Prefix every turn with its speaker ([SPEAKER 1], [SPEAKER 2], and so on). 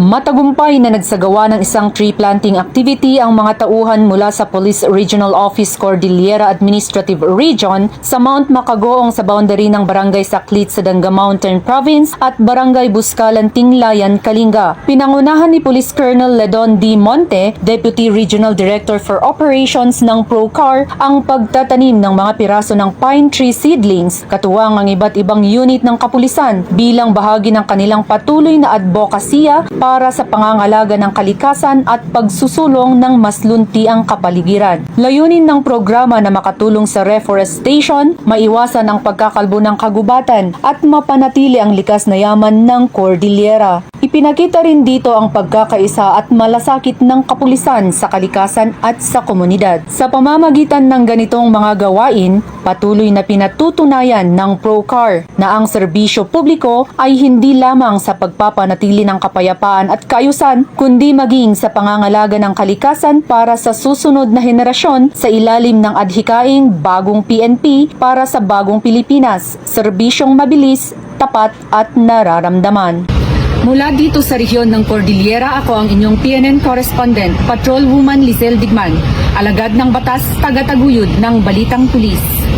[SPEAKER 1] Matagumpay na nagsagawa ng isang tree planting activity ang mga tauhan mula sa Police Regional Office Cordillera Administrative Region sa Mount Macagoong sa boundary ng Barangay Saklit sa Danga Mountain Province at Barangay Buscalan, Tinglayan, Kalinga. Pinangunahan ni Police Colonel Ledon D. Monte, Deputy Regional Director for Operations ng ProCar, ang pagtatanim ng mga piraso ng pine tree seedlings, katuwang ang iba't ibang unit ng kapulisan bilang bahagi ng kanilang patuloy na advokasya para sa pangangalaga ng kalikasan at pagsusulong ng mas luntiang kapaligiran. Layunin ng programa na makatulong sa reforestation, maiwasan ang pagkakalbo ng kagubatan at mapanatili ang likas na yaman ng Cordillera. Ipinakita rin dito ang pagkakaisa at malasakit ng kapulisan sa kalikasan at sa komunidad. Sa pamamagitan ng ganitong mga gawain, patuloy na pinatutunayan ng ProCar na ang serbisyo publiko ay hindi lamang sa pagpapanatili ng kapayapaan at kaayusan, kundi maging sa pangangalaga ng kalikasan para sa susunod na henerasyon sa ilalim ng adhikaing Bagong PNP para sa Bagong Pilipinas, serbisyong mabilis, tapat at nararamdaman. Mula dito sa rehiyon ng Cordillera, ako ang inyong PNN correspondent, Patrolwoman Lizelle Digman, alagad ng batas, tagataguyod ng Balitang Pulis.